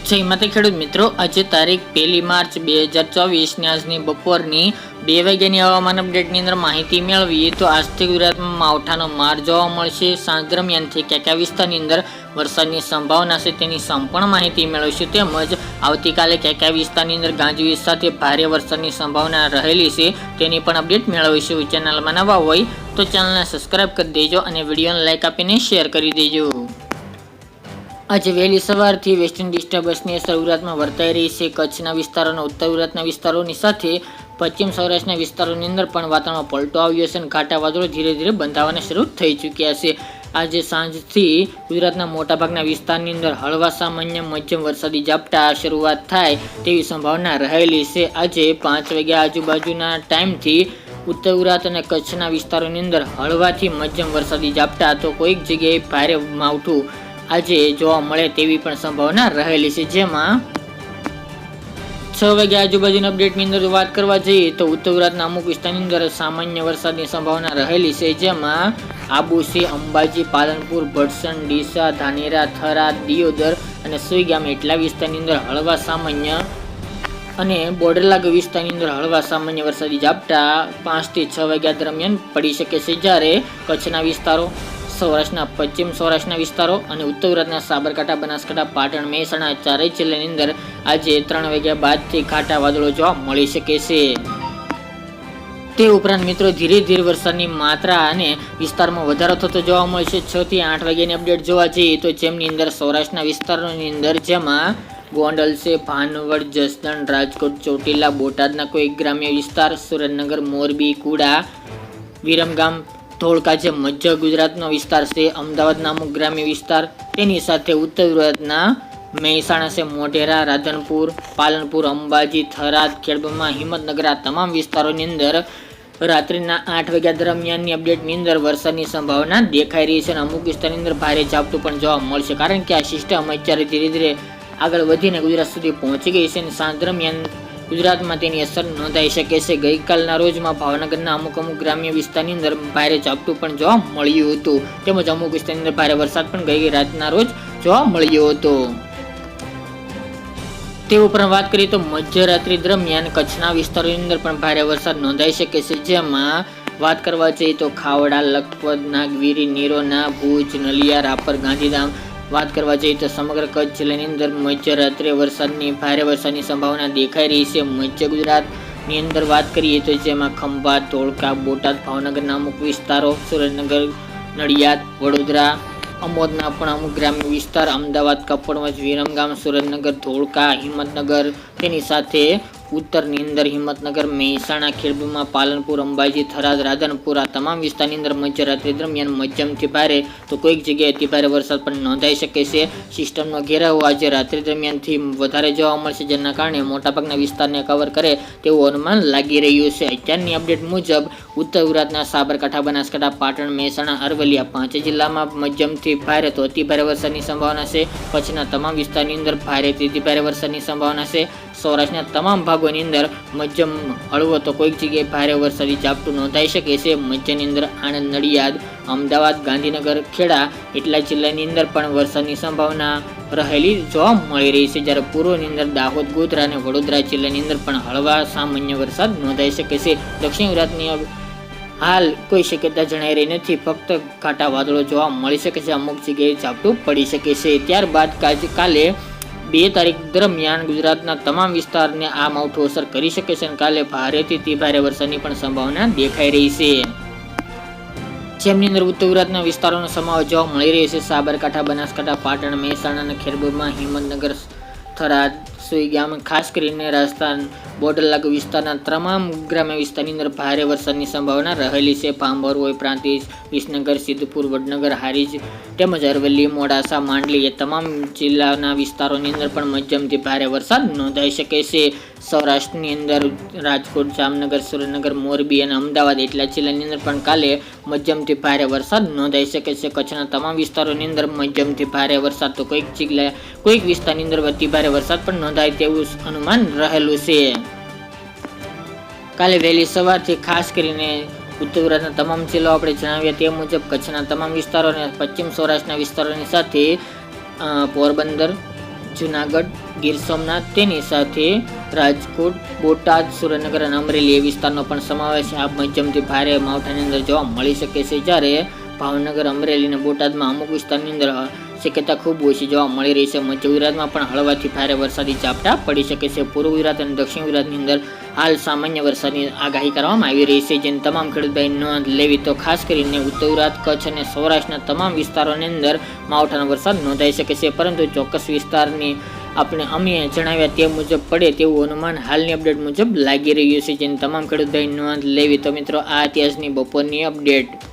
જય માતા ખેડૂત મિત્રો, આજે તારીખ 1 માર્ચ 2024 ને આજની બપોરની 2 વાગ્યાની હવામાન અપડેટની અંદર માહિતી મેળવીએ તો આજથી ગુજરાતમાં માવઠાનો માર જોવા મળશે. સાંજ દરમિયાનથી કયા વિસ્તારની અંદર વરસાદની સંભાવના છે તેની સંપૂર્ણ માહિતી મેળવીશું. તેમજ આવતીકાલે કયા વિસ્તારની અંદર ગાજવીજ સાથે ભારે વરસાદની સંભાવના રહેલી છે તેની પણ અપડેટ મેળવીશું. ચેનલમાં નવા હોય તો ચેનલને સબસ્ક્રાઈબ કરી દેજો અને વિડીયોને લાઈક આપીને શેર કરી દેજો. આજે વહેલી સવારથી વેસ્ટર્ન ડિસ્ટર્બન્સની અસર ગુજરાતમાં વર્તાઈ રહી છે. કચ્છના વિસ્તારો અને ઉત્તર ગુજરાતના વિસ્તારોની સાથે પશ્ચિમ સૌરાષ્ટ્રના વિસ્તારોની અંદર પણ વાતાવરણમાં પલટો આવ્યો છે અને ઘાટા વાદળો ધીરે ધીરે બંધાવાના શરૂ થઈ ચૂક્યા છે. આજે સાંજથી ગુજરાતના મોટાભાગના વિસ્તારની અંદર હળવા સામાન્ય મધ્યમ વરસાદી ઝાપટા શરૂઆત થાય તેવી સંભાવના રહેલી છે. આજે 5 વાગ્યા આજુબાજુના ટાઈમથી ઉત્તર ગુજરાત અને કચ્છના વિસ્તારોની અંદર હળવાથી મધ્યમ વરસાદી ઝાપટા તો કોઈક જગ્યાએ ભારે માવઠું આજે જોવા મળે તેવી પણ સંભાવના રહેલી છે. જેમાં 6 વાગ્યા આજુબાજુના અપડેટની અંદર વાત કરવા જઈએ તો ઉત્તર ગુજરાતના અમુક વિસ્તારની અંદર સામાન્ય વરસાદની સંભાવના રહેલી છે. જેમાં આબુ છે, અંબાજી, પાલનપુર, ભટસણ, ડીસા, ધાનેરા, થરાદ, દિયોદર અને સુઈગામ એટલા વિસ્તારની અંદર હળવા સામાન્ય અને બોર્ડર લાગુ વિસ્તારની અંદર હળવા સામાન્ય વરસાદી ઝાપટા 5 થી 6 વાગ્યા દરમિયાન પડી શકે છે. જ્યારે કચ્છના વિસ્તારો, સૌરાષ્ટ્રના પશ્ચિમ સૌરાષ્ટ્રના વિસ્તારો અને ઉત્તર ગુજરાતના સાબરકાંઠા, બનાસકાંઠા, પાટણ, મહેસાણા ચારેય જિલ્લાની અંદર આજે 3 વાગ્યા બાદથી ઘાટા વાદળો જોવા મળી શકે છે. તે ઉપરાંત મિત્રો ધીરે ધીરે વરસાદની માત્રા અને વિસ્તારમાં વધારો થતો જોવા મળશે. 6 થી 8 વાગ્યાની અપડેટ જોવા જઈએ તો જેમની અંદર સૌરાષ્ટ્રના વિસ્તારોની અંદર જેમાં ગોંડલ છે, ભાનવડ, જસદણ, રાજકોટ, ચોટીલા, બોટાદના કોઈ ગ્રામ્ય વિસ્તાર, સુરેન્દ્રનગર, મોરબી, કુડા, વિરમગામ, ધોળકા જે મધ્ય ગુજરાતનો વિસ્તાર છે, અમદાવાદના અમુક ગ્રામ્ય વિસ્તાર, તેની સાથે ઉત્તર ગુજરાતના મહેસાણા છે, મોઢેરા, રાધનપુર, પાલનપુર, અંબાજી, થરાદ, ખેડબ્રહ્મા, હિંમતનગર આ તમામ વિસ્તારોની અંદર રાત્રિના 8 વાગ્યા દરમિયાનની અપડેટની અંદર વરસાદની સંભાવના દેખાઈ રહી છે અને અમુક વિસ્તારની અંદર ભારે ઝાપટું પણ જોવા મળશે. કારણ કે આ સિસ્ટમ અત્યારે ધીરે ધીરે આગળ વધીને ગુજરાત સુધી પહોંચી ગઈ છે અને સાંજ દરમિયાન ગુજરાતમાં તેની અસર નોંધાઈ શકે છે. ગઈકાલના રોજમાં ભાવનગરના અમુક ગ્રામ્ય વિસ્તારની અંદર ભારે ઝાપટું પણ જોવા મળ્યું હતું. તેમજ અમુક વિસ્તારની અંદર ભારે વરસાદ પણ ગઈ રાતના રોજ જોવા મળ્યો હતો. તે ઉપરાંત વાત કરીએ તો મધ્યરાત્રિ દરમિયાન કચ્છના વિસ્તારોની અંદર પણ ભારે વરસાદ નોંધાઈ શકે છે. જેમાં વાત કરવા જઈએ તો ખાવડા, લખપત, નાગવીરી, નિરોના, ભુજ, નલિયા, રાપર, ગાંધીધામ વાત કરવા જઈએ તો સમગ્ર કચ્છ જિલ્લાની અંદર મધ્યરાત્રે ભારે વરસાદની સંભાવના દેખાઈ રહી છે. મધ્ય ગુજરાતની અંદર વાત કરીએ તો જેમાં ખંભાત, ધોળકા, બોટાદ, ભાવનગરના અમુક વિસ્તારો, સુરેન્દ્રનગર, નડિયાદ, વડોદરા, અમોદના પણ અમુક ગ્રામ્ય વિસ્તાર, અમદાવાદ, કપડવંજ, વિરમગામ, સુરેન્દ્રનગર, ધોળકા, હિંમતનગર, તેની સાથે ઉત્તરની અંદર હિંમતનગર, મહેસાણા, ખેડબ્રહ્મા, પાલનપુર, અંબાજી, થરાદ, રાધનપુર આ તમામ વિસ્તારની અંદર મધ્યરાત્રિ દરમિયાન મધ્યમથી ભારે તો કોઈક જગ્યાએ અતિ ભારે વરસાદ પણ નોંધાઈ શકે છે. સિસ્ટમનો ઘેરાવો આજે રાત્રિ દરમિયાનથી વધારે જોવા મળશે, જેના કારણે મોટાભાગના વિસ્તારને કવર કરે તેવું અનુમાન લાગી રહ્યું છે. અત્યારની અપડેટ મુજબ ઉત્તર ગુજરાતના સાબરકાંઠા, બનાસકાંઠા, પાટણ, મહેસાણા, અરવલ્લી આ 5 જિલ્લામાં મધ્યમથી ભારે તો અતિ ભારે વરસાદની સંભાવના છે. કચ્છના તમામ વિસ્તારની અંદર ભારેથી અતિ ભારે વરસાદની સંભાવના છે. સૌરાષ્ટ્રના તમામ ભાગોની અંદર મધ્યમ હળવો તો કોઈક જગ્યાએ ભારે વરસાદી ઝાપટું નોંધાઈ શકે છે. મધ્યની અંદર આણંદ, નડિયાદ, અમદાવાદ, ગાંધીનગર, ખેડા એટલા જિલ્લાની અંદર પણ વરસાદની સંભાવના રહેલી જોવા મળી રહી છે. જ્યારે પૂર્વની અંદર દાહોદ, ગોધરા અને વડોદરા જિલ્લાની અંદર પણ હળવા સામાન્ય વરસાદ નોંધાઈ શકે છે. દક્ષિણ ગુજરાતની હાલ કોઈ શક્યતા જણાઈ રહી નથી, ફક્ત ઘાટા વાદળો જોવા મળી શકે છે. અમુક જગ્યાએ ઝાપટું પડી શકે છે. ત્યારબાદ કાલે 2 તારીખ દરમિયાન ગુજરાતના તમામ વિસ્તારને આ માવઠું અસર કરી શકે છે અને કાલે ભારેથી અતિ ભારે વરસાદની પણ સંભાવના દેખાઈ રહી છે. જેમની અંદર ઉત્તર ગુજરાતના વિસ્તારોનો સમાવેશ જોવા મળી રહ્યો છે. સાબરકાંઠા, બનાસકાંઠા, પાટણ, મહેસાણા અને ખેડબ્રહ્મા, હિંમતનગર, થરાદ, સુઈગામ, ખાસ કરીને રાજસ્થાન બોર્ડર લાગુ વિસ્તારના તમામ ગ્રામ્ય વિસ્તારની અંદર ભારે વરસાદની સંભાવના રહેલી છે. ભાંભર હોય, પ્રાંતિજ, વિસનગર, સિદ્ધપુર, વડનગર, હારીજ તેમજ અરવલ્લી, મોડાસા, માંડલી એ તમામ જિલ્લાના વિસ્તારોની અંદર પણ મધ્યમથી ભારે વરસાદ નોંધાઈ શકે છે. સૌરાષ્ટ્રની અંદર રાજકોટ, જામનગર, સુરેન્દ્રનગર, મોરબી અને અમદાવાદ એટલા જિલ્લાની અંદર પણ કાલે મધ્યમથી ભારે વરસાદ નોંધાઈ શકે છે. કચ્છના તમામ વિસ્તારોની અંદર મધ્યમથી ભારે વરસાદ તો કોઈક વિસ્તારની અંદર અતિ ભારે વરસાદ પણ નોંધાય તેવું અનુમાન રહેલું છે. કાલે વહેલી સવારથી ખાસ કરીને ઉત્તર ગુજરાતના તમામ જિલ્લાઓ આપણે જણાવ્યા તે મુજબ કચ્છના તમામ વિસ્તારો અને પશ્ચિમ સૌરાષ્ટ્રના વિસ્તારોની સાથે પોરબંદર, જુનાગઢ, ગીર સોમનાથ, તેની સાથે રાજકોટ, બોટાદ, સુરેન્દ્રનગર અને અમરેલી એ વિસ્તારનો પણ સમાવેશ આ મધ્યમથી ભારે માવઠાની અંદર જોવા મળી શકે છે. જ્યારે ભાવનગર, અમરેલી અને બોટાદમાં અમુક વિસ્તારની અંદર શક્યતા ખૂબ ઓછી જોવા મળી રહી છે. મધ્ય ગુજરાતમાં પણ હળવાથી ભારે વરસાદી ઝાપટા પડી શકે છે. પૂર્વ ગુજરાત અને દક્ષિણ ગુજરાતની અંદર હાલ સામાન્ય વરસાદની આગાહી કરવામાં આવી રહી છે, જેની તમામ ખેડૂત ભાઈ નોંધ લેવી. તો ખાસ કરીને ઉત્તર ગુજરાત, કચ્છ અને સૌરાષ્ટ્રના તમામ વિસ્તારોની અંદર માવઠાનો વરસાદ નોંધાઈ શકે છે, પરંતુ ચોક્કસ વિસ્તારની અમે જણાવ્યા તે મુજબ પડે તેવું અનુમાન હાલની અપડેટ મુજબ લાગી રહ્યું છે, જેની તમામ ખેડૂત ભાઈ નોંધ લેવી. તો મિત્રો, આ ઇતિહાસની બપોરની અપડેટ.